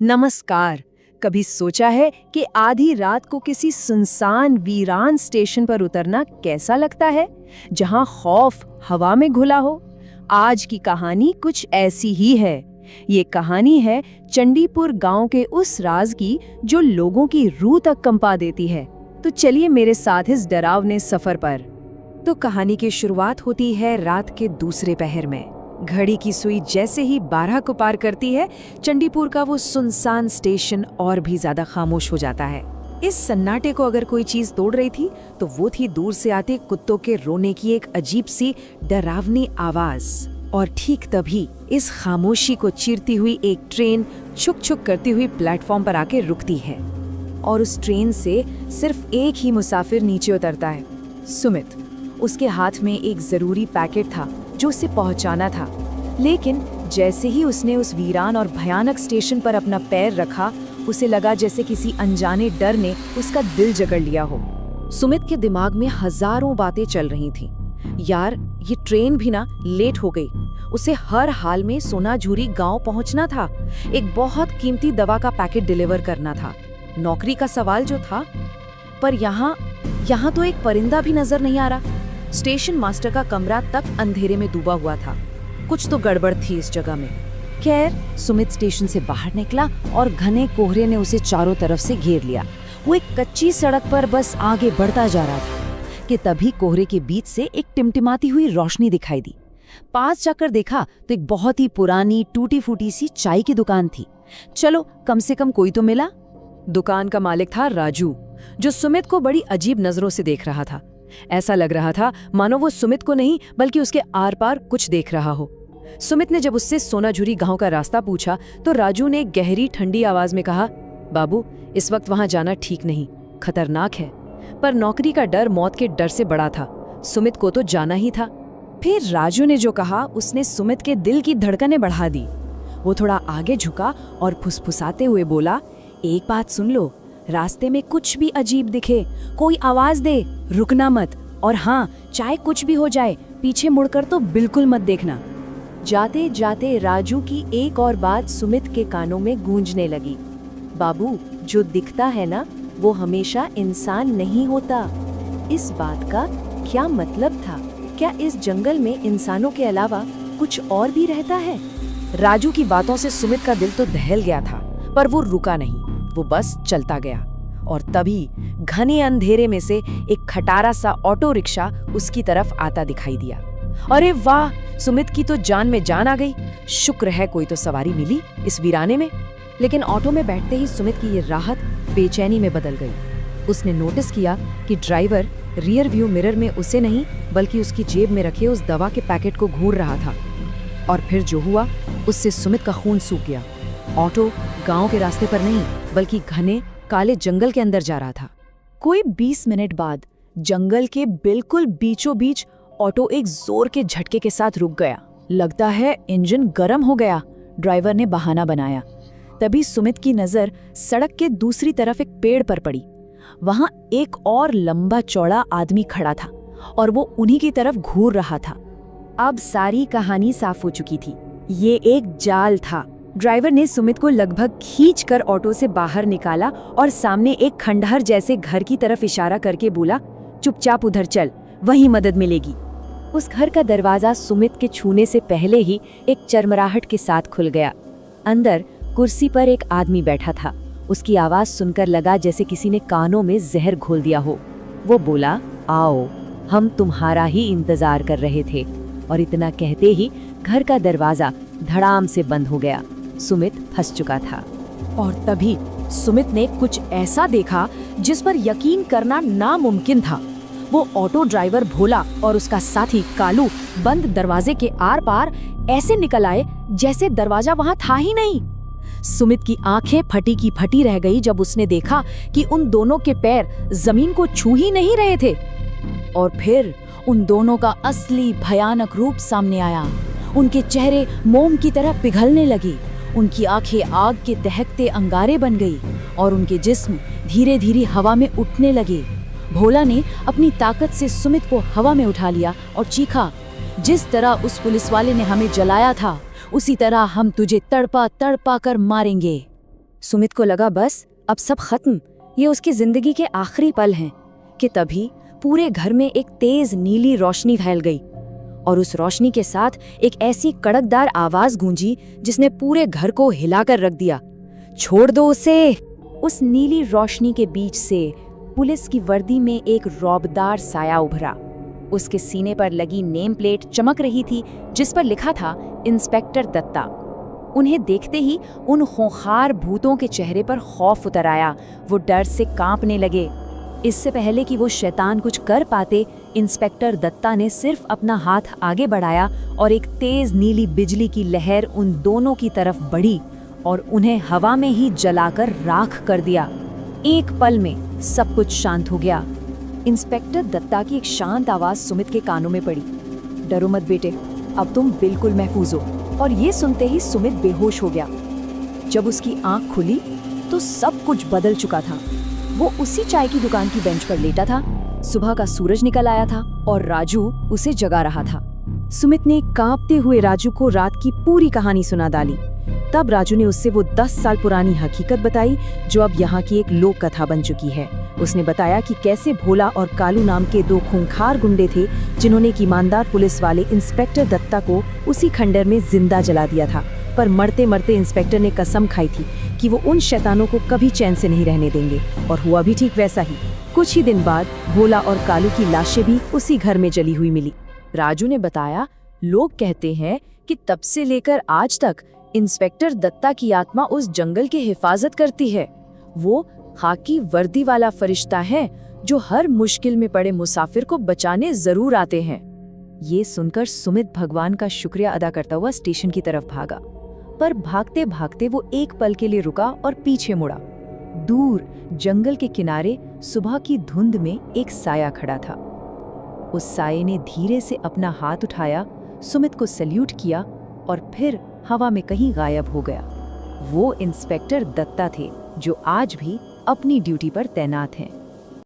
नमस्कार। कभी सोचा है कि आधी रात को किसी सुनसान वीरान स्टेशन पर उतरना कैसा लगता है, जहां खौफ हवा में घुला हो? आज की कहानी कुछ ऐसी ही है। ये कहानी है चंडीपुर गांव के उस राज की जो लोगों की रूह तक कंपा देती है। तो चलिए मेरे साथ इस डरावने सफर पर। तो कहानी की शुरुआत होती है रात के दूसरे पहर में। घड़ी की सुई जैसे ही 12 को पार करती है, चंडीपुर का वो सुनसान स्टेशन और भी ज्यादा खामोश हो जाता है। इस सन्नाटे को अगर कोई चीज तोड़ रही थी तो वो थी दूर से आते कुत्तों के रोने की एक अजीब सी डरावनी आवाज। और ठीक तभी इस खामोशी को चीरती हुई एक ट्रेन छुक छुक करती हुई प्लेटफॉर्म पर आके रुकती है। और उस ट्रेन से सिर्फ एक ही मुसाफिर नीचे उतरता है, सुमित। उसके हाथ में एक जरूरी पैकेट था जो उसे पहुंचाना था। लेकिन जैसे ही उसने उस वीरान और भयानक स्टेशन पर अपना पैर रखा, उसे लगा जैसे किसी अनजाने डर ने उसका दिल जकड़ लिया हो। सुमित के दिमाग में हजारों बातें चल रही थीं। यार, ये ट्रेन भी ना लेट हो गई। उसे हर हाल में सोनाझुरी गांव पहुंचना था। एक बहुत कीमती दवा का पैकेट डिलीवर करना था। नौकरी का सवाल जो था, पर यहाँ तो एक परिंदा भी नजर नहीं आ रहा। स्टेशन मास्टर का कमरा तक अंधेरे में डूबा हुआ था। कुछ तो गड़बड़ थी इस जगह में। खैर, सुमित स्टेशन से बाहर निकला और घने कोहरे ने उसे चारों तरफ से घेर लिया। वो एक कच्ची सड़क पर बस आगे बढ़ता जा रहा था कि तभी कोहरे के बीच से एक टिमटिमाती हुई रोशनी दिखाई दी। पास जाकर देखा तो एक बहुत ही पुरानी टूटी फूटी सी चाय की दुकान थी। चलो, कम से कम कोई तो मिला। दुकान का मालिक था राजू, जो सुमित को बड़ी अजीब नजरों से देख रहा था। ऐसा लग रहा था मानो वो सुमित को नहीं बल्कि उसके आर पार कुछ देख रहा हो। सुमित ने जब उससे सोनाझुरी गांव का रास्ता पूछा तो राजू ने गहरी ठंडी आवाज में कहा, बाबू, इस वक्त वहां जाना ठीक नहीं, खतरनाक है। पर नौकरी का डर मौत के डर से बड़ा था। सुमित को तो जाना ही था। फिर राजू ने जो कहा उसने सुमित के दिल की धड़कनें बढ़ा दी। वो थोड़ा आगे झुका और फुसफुसाते हुए बोला, एक बात सुन लो, रास्ते में कुछ भी अजीब दिखे, कोई आवाज दे, रुकना मत। और हाँ, चाहे कुछ भी हो जाए, पीछे मुड़कर तो बिल्कुल मत देखना। जाते जाते राजू की एक और बात सुमित के कानों में गूंजने लगी, बाबू, जो दिखता है ना, वो हमेशा इंसान नहीं होता। इस बात का क्या मतलब था? क्या इस जंगल में इंसानों के अलावा कुछ और भी रहता है? राजू की बातों से सुमित का दिल तो दहल गया था, पर वो रुका नहीं। वो बस चलता गया। और तभी घने अंधेरे में से एक खटारा सा ऑटो रिक्शा उसकी तरफ आता दिखाई दिया। अरे वाह, सुमित की तो जान में जान आ गई। शुक्र है कोई तो सवारी मिली इस वीराने में। लेकिन ऑटो में बैठते ही सुमित की ये राहत बेचैनी में बदल गई। उसने नोटिस किया कि ड्राइवर रियर व्यू मिरर में उसे नहीं बल्कि उसकी जेब में रखे उस दवा के पैकेट को घूर रहा था। और फिर जो हुआ, उससे सुमित का खून सूख गया। ऑटो गांव के रास्ते पर नहीं बल्कि घने काले जंगल के अंदर जा रहा था। कोई 20 मिनट बाद जंगल के बिल्कुल बीचों बीच ऑटो एक जोर के झटके के साथ रुक गया। लगता है इंजन गर्म हो गया, ड्राइवर ने बहाना बनाया। तभी सुमित की नजर सड़क के दूसरी तरफ एक पेड़ पर पड़ी। वहां एक और लंबा चौड़ा आदमी खड़ा था और वो उन्हीं की तरफ घूर रहा था। अब सारी कहानी साफ हो चुकी थी। ये एक जाल था। ड्राइवर ने सुमित को लगभग खींचकर ऑटो से बाहर निकाला और सामने एक खंडहर जैसे घर की तरफ इशारा करके बोला, चुपचाप उधर चल, वहीं मदद मिलेगी। उस घर का दरवाजा सुमित के छूने से पहले ही एक चरमराहट के साथ खुल गया। अंदर कुर्सी पर एक आदमी बैठा था। उसकी आवाज सुनकर लगा जैसे किसी ने कानों में जहर घोल दिया हो। वो बोला, आओ, हम तुम्हारा ही इंतजार कर रहे थे। और इतना कहते ही घर का दरवाजा धड़ाम से बंद हो गया। सुमित फंस चुका था। और तभी सुमित ने कुछ ऐसा देखा जिस पर यकीन करना नामुमकिन था। वो ऑटो ड्राइवर भोला और उसका साथी कालू बंद दरवाजे के आर पार ऐसे निकल आए जैसे दरवाजा वहां था ही नहीं। सुमित की आंखें फटी की फटी रह गई जब उसने देखा कि उन दोनों के पैर जमीन को छू ही नहीं रहे थे। और फिर उन दोनों का असली भयानक रूप सामने आया। उनके चेहरे मोम की तरह पिघलने लगी। उनकी आंखें आग के दहकते अंगारे बन गई और उनके जिस्म धीरे धीरे हवा में उठने लगे। भोला ने अपनी ताकत से सुमित को हवा में उठा लिया और चीखा, जिस तरह उस पुलिस वाले ने हमें जलाया था, उसी तरह हम तुझे तड़पा तड़पा कर मारेंगे। सुमित को लगा बस अब सब खत्म, ये उसकी जिंदगी के आखिरी पल हैं, कि तभी पूरे घर में एक तेज नीली रोशनी फैल गई और उस रोशनी के साथ एक ऐसी कड़कदार आवाज गूंजी जिसने पूरे घर को हिलाकर रख दिया। छोड़ दो उसे। उस नीली रोशनी के बीच से पुलिस की वर्दी में एक रौबदार साया उभरा। उसके सीने पर लगी नेम प्लेट चमक रही थी जिस पर लिखा था इंस्पेक्टर दत्ता। उन्हें देखते ही उन खूंखार भूतों के चेहरे पर खौफ उतर आया। वो डर से कांपने लगे। इससे पहले कि वो शैतान कुछ कर पाते, इंस्पेक्टर दत्ता ने सिर्फ अपना हाथ आगे बढ़ाया और एक तेज नीली बिजली की लहर उन दोनों की तरफ बढ़ी और उन्हें हवा में ही जलाकर राख कर दिया। एक पल में सब कुछ शांत हो गया। इंस्पेक्टर दत्ता की एक शांत आवाज सुमित के कानों में पड़ी। डरो मत बेटे, अब तुम बिल्कुल महफूज हो। और ये सुनते ही सुमित बेहोश हो गया। जब उसकी आंख खुली तो सब कुछ बदल चुका था। वो उसी चाय की दुकान की बेंच पर लेटा था। सुबह का सूरज निकल आया था और राजू उसे जगा रहा था। सुमित ने कांपते हुए राजू को रात की पूरी कहानी सुना डाली। तब राजू ने उससे वो 10 साल पुरानी हकीकत बताई जो अब यहाँ की एक लोक कथा बन चुकी है। उसने बताया कि कैसे भोला और कालू नाम के 2 खूंखार गुंडे थे जिन्होंने एक ईमानदार पुलिस वाले इंस्पेक्टर दत्ता को उसी खंडर में जिंदा जला दिया था। पर मरते मरते इंस्पेक्टर ने कसम खाई थी कि वो उन शैतानों को कभी चैन से नहीं रहने देंगे। और हुआ भी ठीक वैसा ही। कुछ ही दिन बाद भोला और कालू की लाशें भी उसी घर में जली हुई मिली। राजू ने बताया, लोग कहते हैं कि तब से लेकर आज तक इंस्पेक्टर दत्ता की आत्मा उस जंगल की हिफाजत करती है। वो खाकी वर्दी वाला फरिश्ता है जो हर मुश्किल में पड़े मुसाफिर को बचाने जरूर आते हैं। ये सुनकर सुमित भगवान का शुक्रिया अदा करता हुआ स्टेशन की तरफ भागा। पर भागते भागते वो एक पल के लिए रुका और पीछे मुड़ा। दूर जंगल के किनारे सुबह की धुंध में एक साया खड़ा था। उस साये ने धीरे से अपना हाथ उठाया, सुमित को सैल्यूट किया और फिर हवा में कहीं गायब हो गया। वो इंस्पेक्टर दत्ता थे जो आज भी अपनी ड्यूटी पर तैनात हैं।